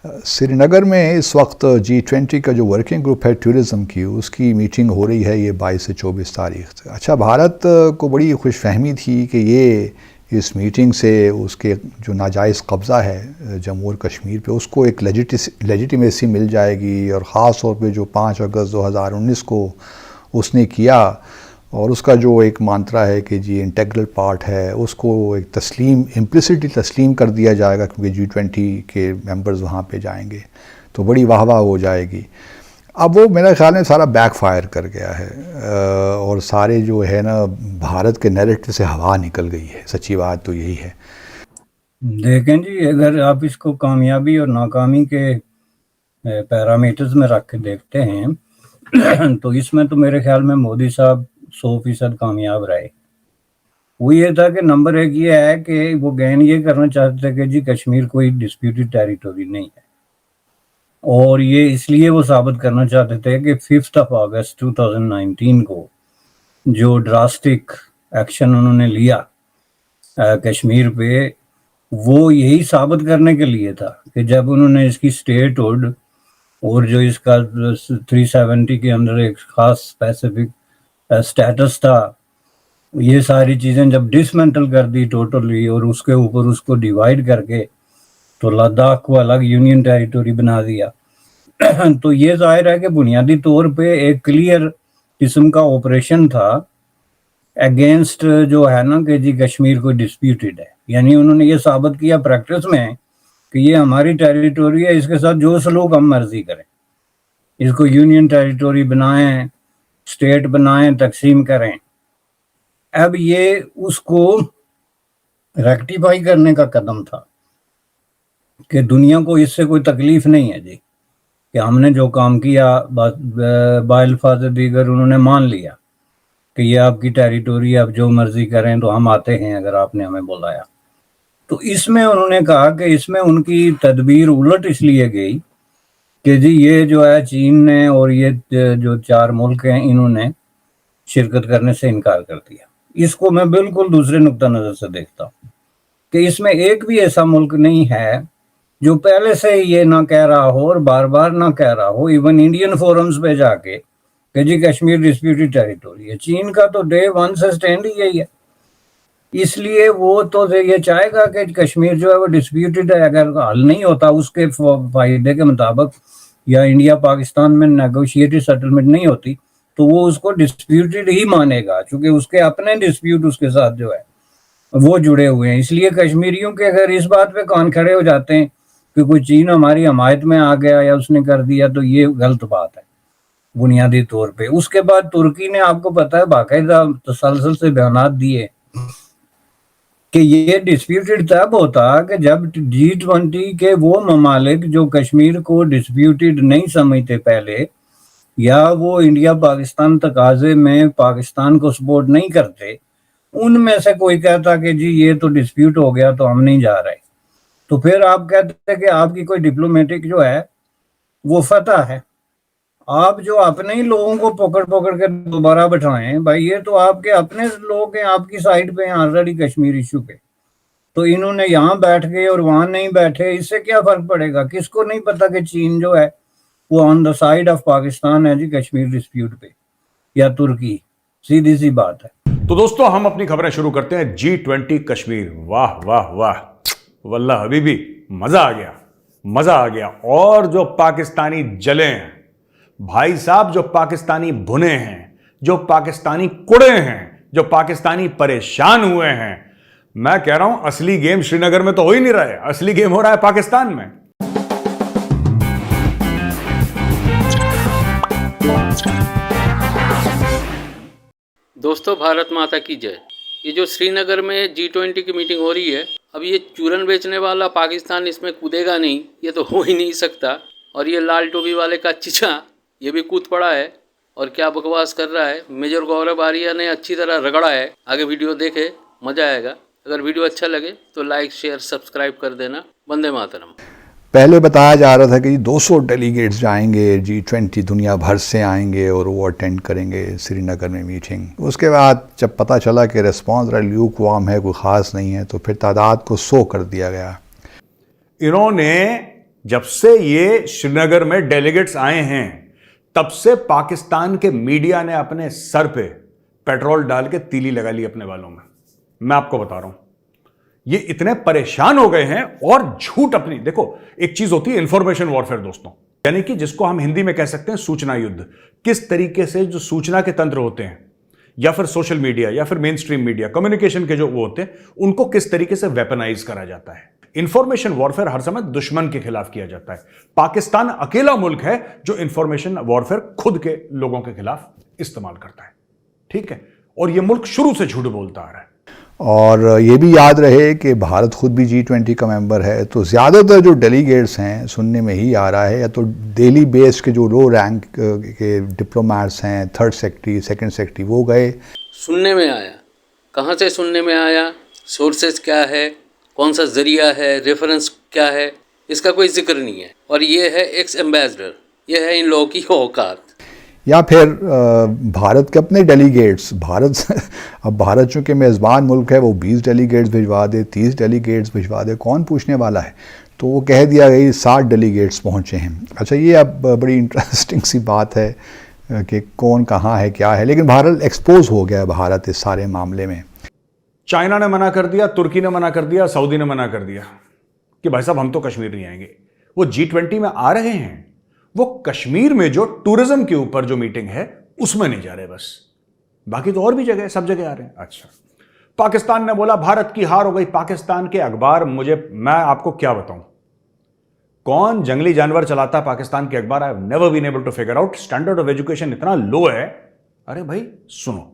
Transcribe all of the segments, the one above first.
श्रीनगर में इस वक्त G20 का जो वर्किंग ग्रुप है टूरिज़म की, उसकी मीटिंग हो रही है ये 22 से 24 तारीख तक। अच्छा, भारत को बड़ी खुशफहमी थी कि ये इस मीटिंग से उसके जो नाजायज़ कब्ज़ा है जम्मू और कश्मीर पे, उसको एक लेजिटिमेसी मिल जाएगी। और ख़ास तौर पे जो 5 अगस्त 2019 को उसने किया और उसका जो एक मंत्रा है कि जी इंटेग्रल पार्ट है, उसको एक इम्प्लिसिटली तस्लीम कर दिया जाएगा क्योंकि G20 के मेंबर्स वहाँ पे जाएंगे तो बड़ी वाहवाह हो जाएगी। अब वो मेरा ख्याल में सारा बैकफायर कर गया है और सारे जो है ना भारत के नैरेटिव से हवा निकल गई है। सच्ची बात तो यही है। देखें जी, अगर आप इसको कामयाबी और नाकामी के पैरामीटर्स में रख के देखते हैं तो इसमें तो मेरे ख्याल में मोदी साहब 100% कामयाब रहे। वो ये था कि नंबर एक ये है कि वो गेन ये करना चाहते थे कि जी कश्मीर कोई डिस्प्यूटेड टेरिटरी नहीं है, और ये इसलिए वो साबित करना चाहते थे कि 5 अगस्त 2019 को जो ड्रास्टिक एक्शन उन्होंने लिया कश्मीर पे, वो यही साबित करने के लिए था कि जब उन्होंने इसकी स्टेटहुड और जो इसका 370 के अंदर एक खास स्पेसिफिक स्टेटस था, ये सारी चीज़ें जब डिसमेंटल कर दी टोटली और उसके ऊपर उसको डिवाइड करके तो लद्दाख को अलग यूनियन टेरिटरी बना दिया तो ये जाहिर है कि बुनियादी तौर पे एक क्लियर किस्म का ऑपरेशन था अगेंस्ट जो है ना कि जी कश्मीर को डिस्प्यूटेड है। यानी उन्होंने ये साबित किया प्रैक्टिस में कि ये हमारी टेरिटरी है, इसके साथ जो सलूक हम मर्जी करें, इसको यूनियन टेरिटरी बनाएं, स्टेट बनाएं, तकसीम करें। अब ये उसको रेक्टिफाई करने का कदम था कि दुनिया को इससे कोई तकलीफ नहीं है जी कि हमने जो काम किया बाइल्फाज दीगर उन्होंने मान लिया कि ये आपकी टेरिटरी, आप जो मर्जी करें तो हम आते हैं अगर आपने हमें बुलाया। तो इसमें उन्होंने कहा कि इसमें उनकी तदबीर उलट इसलिए गई कि जी ये जो है चीन ने और ये जो 4 मुल्क हैं इन्होंने शिरकत करने से इनकार कर दिया। इसको मैं बिल्कुल दूसरे नुक्ता नज़र से देखता हूँ कि इसमें एक भी ऐसा मुल्क नहीं है जो पहले से ये ना कह रहा हो और बार बार ना कह रहा हो, इवन इंडियन फोरम्स पे जाके कि जी कश्मीर डिस्प्यूटेड टेरिटरी है। चीन का तो डे 1 से स्टैंड ही यही है, इसलिए वो तो ये चाहेगा कि कश्मीर जो है वो डिस्प्यूटेड है। अगर हल नहीं होता उसके फायदे के मुताबिक या इंडिया पाकिस्तान में नेगोशिएटेड सेटलमेंट नहीं होती तो वो उसको डिस्प्यूटेड ही मानेगा, क्योंकि उसके अपने डिस्प्यूट उसके साथ जो है वो जुड़े हुए हैं। इसलिए कश्मीरियों के अगर इस बात पे कान खड़े हो जाते हैं कि कोई चीन हमारी हमायत में आ गया या उसने कर दिया, तो ये गलत बात है बुनियादी तौर पे। उसके बाद तुर्की ने, आपको पता है, बाकायदा तसलसल से बयान दिए कि ये डिस्प्यूटेड तब होता कि जब G20 के वो ममालिक जो कश्मीर को डिस्प्यूटेड नहीं समझते पहले, या वो इंडिया पाकिस्तान तकाजे में पाकिस्तान को सपोर्ट नहीं करते, उनमें से कोई कहता कि जी ये तो डिस्प्यूट हो गया तो हम नहीं जा रहे, तो फिर आप कहते हैं कि आपकी कोई डिप्लोमेटिक जो है वो फतह है। आप जो अपने ही लोगों को पकड़ पकड़ के दोबारा बैठाएं, भाई ये तो आपके अपने लोग हैं, आपकी साइड पे हैं ऑलरेडी कश्मीर इशू पे, तो इन्होंने यहाँ बैठ गए और वहां नहीं बैठे, इससे क्या फर्क पड़ेगा? किसको नहीं पता कि चीन जो है वो on the side of Pakistan है जी कश्मीर डिस्प्यूट पे, या तुर्की। सीधी सी बात है। तो दोस्तों, हम अपनी खबरें शुरू करते हैं G20 कश्मीर। वाह वाह वाह, वल्लाह हबीबी, मजा आ गया, मजा आ गया। और जो पाकिस्तानी जले हैं भाई साहब, जो पाकिस्तानी भुने हैं, जो पाकिस्तानी कुड़े हैं, जो पाकिस्तानी परेशान हुए हैं, मैं कह रहा हूं असली गेम श्रीनगर में तो हो ही नहीं रहा है, असली गेम हो रहा है पाकिस्तान में। दोस्तों, भारत माता की जय। ये जो श्रीनगर में G20 की मीटिंग हो रही है, अब ये चूरन बेचने वाला पाकिस्तान इसमें कूदेगा नहीं, ये तो हो ही नहीं सकता। और ये लाल टोपी वाले का चिचा ये भी कूद पड़ा है और क्या बकवास कर रहा है। मेजर गौरव आर्या ने अच्छी तरह रगड़ा है। आगे वीडियो देखे, मजा आएगा। अगर वीडियो अच्छा लगे तो लाइक शेयर सब्सक्राइब कर देना। वंदे मातरम। पहले बताया जा रहा था कि 200 डेलीगेट्स जाएंगे, G20 दुनिया भर से आएंगे और वो अटेंड करेंगे श्रीनगर में मीटिंग। उसके बाद जब पता चला कि रिस्पॉन्स ल्यूक वार्म है, कोई ख़ास नहीं है, तो फिर तादाद को 100 कर दिया गया। इन्होंने जब से ये श्रीनगर में डेलीगेट्स आए हैं तब से पाकिस्तान के मीडिया ने अपने सर पे पेट्रोल डाल के तीली लगा ली अपने बालों में। मैं आपको बता रहा हूं, ये इतने परेशान हो गए हैं और झूठ अपनी, देखो एक चीज होती है इंफॉर्मेशन वॉरफेयर दोस्तों, यानी कि जिसको हम हिंदी में कह सकते हैं सूचना युद्ध। किस तरीके से जो सूचना के तंत्र होते हैं या फिर सोशल मीडिया या फिर मेन स्ट्रीम मीडिया, कम्युनिकेशन के जो वो होते हैं, उनको किस तरीके से वेपनाइज करा जाता है। इंफॉर्मेशन वॉरफेयर हर समय दुश्मन के खिलाफ किया जाता है। पाकिस्तान अकेला मुल्क है जो इंफॉर्मेशन वॉरफेयर खुद के लोगों के खिलाफ इस्तेमाल करता है, ठीक है। और यह मुल्क शुरू से झूठ बोलता आ रहा है। और ये भी याद रहे कि भारत खुद भी G20 का मेंबर है, तो ज़्यादातर जो डेलीगेट्स हैं, सुनने में ही आ रहा है, या तो दिल्ली बेस्ड के जो लो रैंक के डिप्लोमेट्स हैं, थर्ड सेक्रेटरी, सेकंड सेक्रेटरी, वो गए। सुनने में आया, कहाँ से सुनने में आया, सोर्सेज क्या है, कौन सा जरिया है, रेफरेंस क्या है, इसका कोई जिक्र नहीं है। और ये है एक्स एम्बेसडर, ये है इन लोगों की औकात। या फिर भारत के अपने डेलीगेट्स, अब भारत चूँकि मेज़बान मुल्क है, वो 20 डेलीगेट्स भिजवा दे, 30 डेलीगेट्स भिजवा दे, कौन पूछने वाला है। तो वो कह दिया गई 60 डेलीगेट्स पहुँचे हैं। अच्छा, ये अब बड़ी इंटरेस्टिंग सी बात है कि कौन कहाँ है, क्या है, लेकिन भारत एक्सपोज हो गया, भारत इस सारे मामले में। चाइना ने मना कर दिया, तुर्की ने मना कर दिया, सऊदी ने मना कर दिया कि भाई साहब हम तो कश्मीर नहीं आएंगे। वो G20 में आ रहे हैं, वो कश्मीर में जो टूरिज्म के ऊपर जो मीटिंग है उसमें नहीं जा रहे, बस बाकी तो और भी जगह, सब जगह आ रहे हैं। अच्छा, पाकिस्तान ने बोला भारत की हार हो गई। पाकिस्तान के अखबार, मैं आपको क्या बताऊं, कौन जंगली जानवर चलाता है पाकिस्तान के अखबार, I have never been able to figure out. Standard of education इतना लो है। अरे भाई सुनो,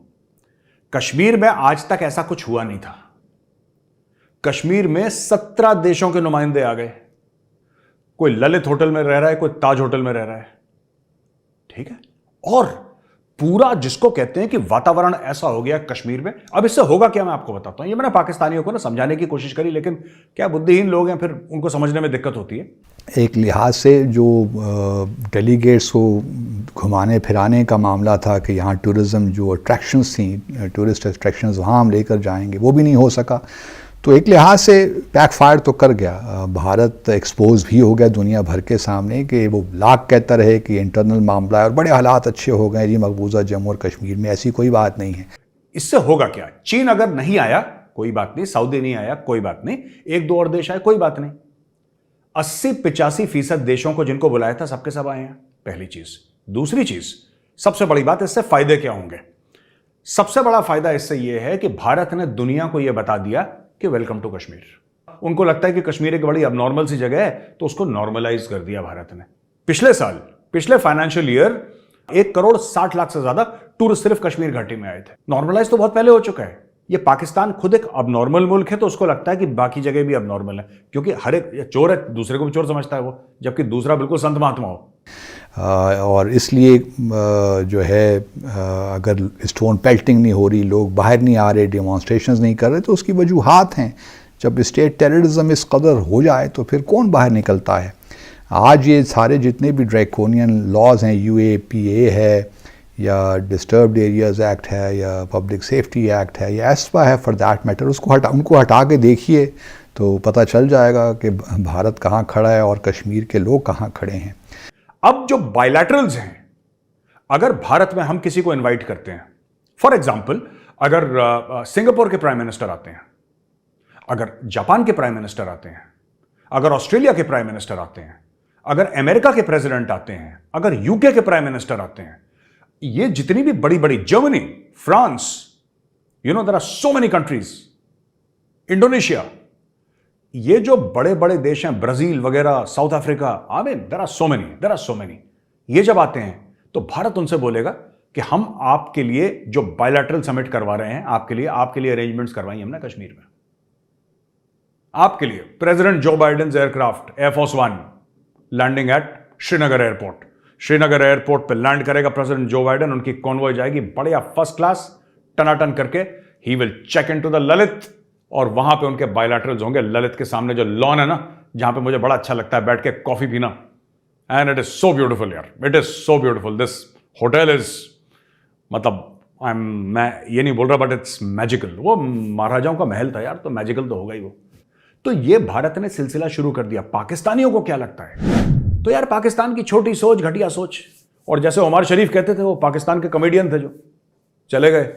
कश्मीर में आज तक ऐसा कुछ हुआ नहीं था। कश्मीर में 17 देशों के नुमाइंदे आ गए। कोई ललित होटल में रह रहा है, कोई ताज होटल में रह रहा है, ठीक है। और पूरा जिसको कहते हैं कि वातावरण ऐसा हो गया कश्मीर में। अब इससे होगा क्या, मैं आपको बताता हूं। ये मैंने पाकिस्तानियों को ना समझाने की कोशिश करी, लेकिन क्या बुद्धिहीन लोग हैं, फिर उनको समझने में दिक्कत होती है। एक लिहाज से जो डेलीगेट्स को घुमाने फिराने का मामला था कि यहाँ टूरिज़्म जो अट्रैक्शंस थी, टूरिस्ट अट्रैक्शंस, वहाँ हम लेकर जाएंगे, वो भी नहीं हो सका। तो एक लिहाज से बैकफायर तो कर गया। भारत एक्सपोज भी हो गया दुनिया भर के सामने कि वो लाख कहता रहे कि इंटरनल मामला है और बड़े हालात अच्छे हो गए जी मकबूजा जम्मू और कश्मीर में, ऐसी कोई बात नहीं है। इससे होगा क्या, चीन अगर नहीं आया कोई बात नहीं, सऊदी नहीं आया कोई बात नहीं, एक दो और देश आए कोई बात नहीं। 80-85% देशों को जिनको बुलाया था सबके सब आए हैं, पहली चीज। दूसरी चीज, सबसे बड़ी बात, इससे फायदे क्या होंगे। सबसे बड़ा फायदा इससे यह है कि भारत ने दुनिया को यह बता दिया कि वेलकम टू कश्मीर। उनको लगता है कि कश्मीर एक बड़ी अबनॉर्मल सी जगह है, तो उसको नॉर्मलाइज कर दिया भारत ने। पिछले फाइनेंशियल ईयर 1,60,00,000 से ज्यादा टूरिस्ट सिर्फ कश्मीर घाटी में आए थे। नॉर्मलाइज तो बहुत पहले हो चुका है। ये पाकिस्तान खुद एक अबनॉर्मल मुल्क है, तो उसको लगता है कि बाकी जगह भी अबनॉर्मल है, क्योंकि हर एक चोर है, दूसरे को भी चोर समझता है वो, जबकि दूसरा बिल्कुल संत महात्मा हो। और इसलिए जो है अगर स्टोन पेल्टिंग नहीं हो रही, लोग बाहर नहीं आ रहे, डेमोन्स्ट्रेशंस नहीं कर रहे, तो उसकी वजूहात हैं। जब स्टेट टेररिज्म इस कदर हो जाए तो फिर कौन बाहर निकलता है। आज ये सारे जितने भी ड्रैकोनियन लॉज हैं, UAPA है या डिस्टर्ब्ड एरियाज़ एक्ट है या पब्लिक सेफ्टी एक्ट है या एस्पा है फॉर दैट मैटर, उनको हटा के देखिए तो पता चल जाएगा कि भारत कहाँ खड़ा है और कश्मीर के लोग कहाँ खड़े हैं। अब जो बायलैटरल्स हैं, अगर भारत में हम किसी को इनवाइट करते हैं, फॉर एग्जांपल अगर सिंगापुर के प्राइम मिनिस्टर आते हैं, अगर जापान के प्राइम मिनिस्टर आते हैं, अगर ऑस्ट्रेलिया के प्राइम मिनिस्टर आते हैं, अगर अमेरिका के प्रेसिडेंट आते हैं, अगर यूके के प्राइम मिनिस्टर आते हैं, ये जितनी भी बड़ी बड़ी, Germany, France, there are so many countries, Indonesia, ये जो बड़े बड़े देश हैं, ब्राजील वगैरह, South Africa, there are so many, ये जब आते हैं तो भारत उनसे बोलेगा कि हम आपके लिए जो बायलैटरल समिट करवा रहे हैं, आपके लिए अरेंजमेंट्स करवाई हमने कश्मीर में, आपके लिए। प्रेसिडेंट जो बाइडेन एयरक्राफ्ट एयरफोर्स 1 landing at Srinagar airport, Srinagar airport पे लैंड करेगा प्रेसिडेंट जो बाइडेन, उनकी कॉन्वॉय जाएगी बढ़िया फर्स्ट क्लास टनाटन करके, he will check into the Lalit, और वहां पे उनके बायलैटरल्स होंगे। ललित के सामने जो लॉन है ना, जहां पे मुझे बड़ा अच्छा लगता है बैठ के कॉफी पीना, and it is so beautiful यार, it is so beautiful. This hotel is, मतलब मैं ये नहीं बोल रहा, बट इट्स मैजिकल। वो महाराजाओं का महल था यार, तो मैजिकल तो होगा ही वो। तो ये भारत ने सिलसिला शुरू कर दिया। पाकिस्तानियों को क्या लगता है? तो यार पाकिस्तान की छोटी सोच, घटिया सोच, और जैसे उमर शरीफ कहते थे, वो पाकिस्तान के कॉमेडियन थे जो चले गए,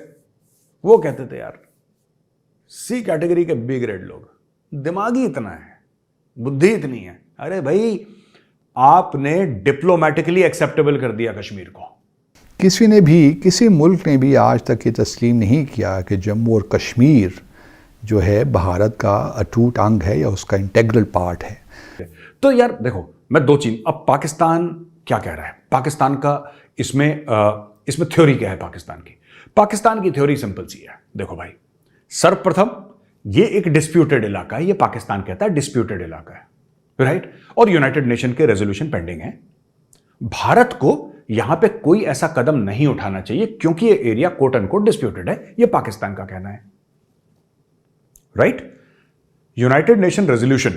वो कहते थे यार सी कैटेगरी के बी ग्रेड लोग, दिमागी इतना है, बुद्धि इतनी है। अरे भाई आपने डिप्लोमेटिकली एक्सेप्टेबल कर दिया कश्मीर को। किसी ने भी, किसी मुल्क ने भी आज तक ये तस्लीम नहीं किया कि जम्मू और कश्मीर जो है भारत का अटूट अंग है या उसका इंटेग्रल पार्ट है। तो यार देखो, मैं दो चीज, अब पाकिस्तान क्या कह रहा है, पाकिस्तान का इसमें थ्योरी क्या है पाकिस्तान की थ्योरी सिंपल सी है। देखो भाई, सर्वप्रथम ये एक डिस्प्यूटेड इलाका है, ये पाकिस्तान कहता है डिस्प्यूटेड इलाका है, राइट, और यूनाइटेड नेशन के रेजोल्यूशन पेंडिंग है। भारत को यहां पे कोई ऐसा कदम नहीं उठाना चाहिए क्योंकि ये area quote and quote disputed है, ये पाकिस्तान का कहना है, राइट। यूनाइटेड नेशन रेजोल्यूशन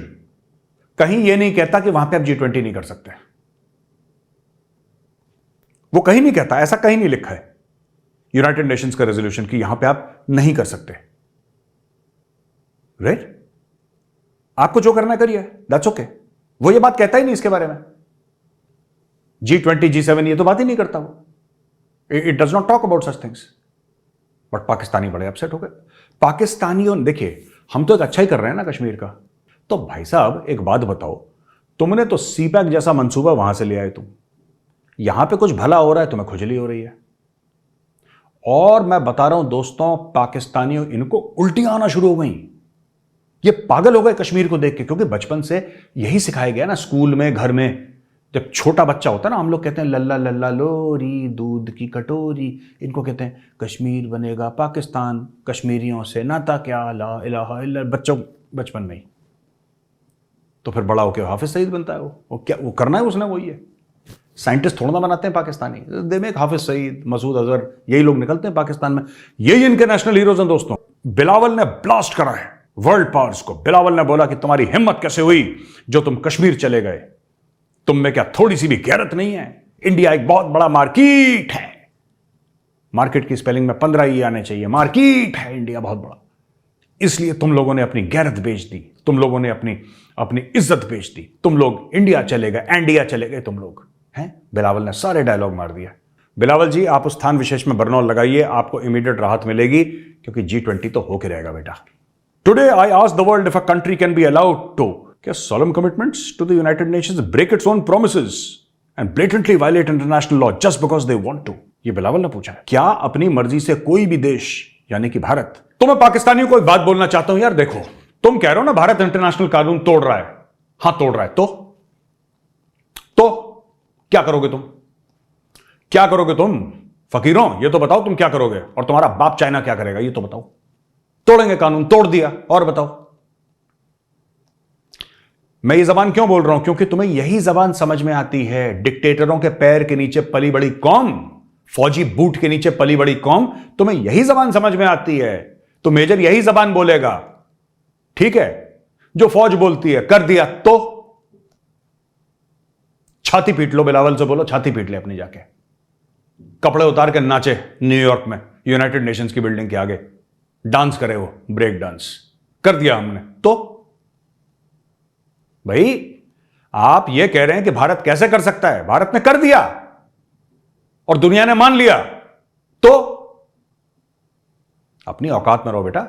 कहीं ये नहीं कहता कि वहां पे आप G20 नहीं कर सकते, वो कहीं नहीं कहता, ऐसा कहीं नहीं लिखा है यूनाइटेड नेशंस का रेजोल्यूशन कि यहां पे आप नहीं कर सकते, राइट। आपको जो करना करिए, दैट्स ओके। वो ये बात कहता ही नहीं इसके बारे में। G20, G7 ये तो बात ही नहीं करता वो, it does not talk about such things. But Pakistani बड़े अपसेट हो गए। पाकिस्तानियों, देखिए हम तो एक अच्छा ही कर रहे हैं ना कश्मीर का। तो भाई साहब एक बात बताओ, तुमने तो सीपैक जैसा मंसूबा वहां से ले आए, तुम यहां पे कुछ भला हो रहा है, तुम्हें खुजली हो रही है। और मैं बता रहा हूं दोस्तों, पाकिस्तानियों इनको उल्टियां आना शुरू हो गई, ये पागल हो गए कश्मीर को देख के, क्योंकि बचपन से यही सिखाया गया ना, स्कूल में, घर में। जब छोटा बच्चा होता है ना, हम लोग कहते हैं लल्ला लल्ला लोरी दूध की कटोरी, इनको कहते हैं कश्मीर बनेगा पाकिस्तान, कश्मीरियों से नाता क्या, ला इलाहा इल्ला, बच्चों बचपन में ही। तो फिर बड़ा होकर हाफिज सईद बनता है वो क्या वो करना है उसने, वही है। साइंटिस्ट थोड़ा ना बनाते हैं पाकिस्तानी, दे में हाफिज सईद, मसूद अजहर, यही लोग निकलते हैं पाकिस्तान में, यही इनके नेशनल हीरोज हैं दोस्तों। बिलावल ने ब्लास्ट करा है वर्ल्ड पावर्स को। बिलावल ने बोला कि तुम्हारी हिम्मत कैसे हुई जो तुम कश्मीर चले गए, तुम में क्या थोड़ी सी भी गैरत नहीं है? इंडिया एक बहुत बड़ा मार्केट है, मार्केट की स्पेलिंग में 15 ही आने चाहिए, मार्केट है इंडिया बहुत बड़ा, इसलिए तुम लोगों ने अपनी गैरत बेच दी, तुम लोगों ने अपनी इज्जत बेच दी, तुम लोग इंडिया चले गए, इंडिया चले गए तुम लोग हैं। बिलावल ने सारे डायलॉग मार दिया। बिलावल जी आप उस स्थान विशेष में बरनौल लगाइए, आपको इमीडिएट राहत मिलेगी, क्योंकि G20 तो होके रहेगा बेटा। Today I ask the world if a country can be allowed to solemn commitments to the United Nations break its own promises and blatantly violate international law just because they want to? ये बिलावल ने पूछा है। क्या अपनी मर्जी से कोई भी देश, यानी कि भारत, तो मैं पाकिस्तानियों को एक बात बोलना चाहता हूं यार, देखो तुम कह रहे हो ना भारत इंटरनेशनल कानून तोड़ रहा है, हां तोड़ रहा है, तो क्या करोगे तुम? क्या करोगे तुम फकीरों? ये तो बताओ तुम क्या करोगे, और तुम्हारा बाप चाइना क्या करेगा ये तो बताओ। तोड़ेंगे कानून, तोड़ दिया, और बताओ। मैं ये जबान क्यों बोल रहा हूं? क्योंकि तुम्हें यही जबान समझ में आती है। डिक्टेटरों के पैर के नीचे पली बड़ी कौम, फौजी बूट के नीचे पली बड़ी कौम, तुम्हें यही जबान समझ में आती है, तो मेजर यही जबान बोलेगा, ठीक है? जो फौज बोलती है कर दिया तो छाती पीट लो, बिलावल से बोलो छाती पीट ले अपनी जाके, कपड़े उतार के नाचे न्यूयॉर्क में यूनाइटेड नेशंस की बिल्डिंग के आगे, डांस करे वो ब्रेक डांस, कर दिया हमने तो। भाई आप ये कह रहे हैं कि भारत कैसे कर सकता है? भारत ने कर दिया और दुनिया ने मान लिया, तो अपनी औकात में रहो बेटा,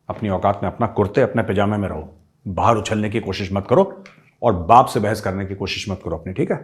अपनी औकात में, अपना कुर्ते अपने पैजामे में रहो, बाहर उछलने की कोशिश मत करो और बाप से बहस करने की कोशिश मत करो अपनी, ठीक है?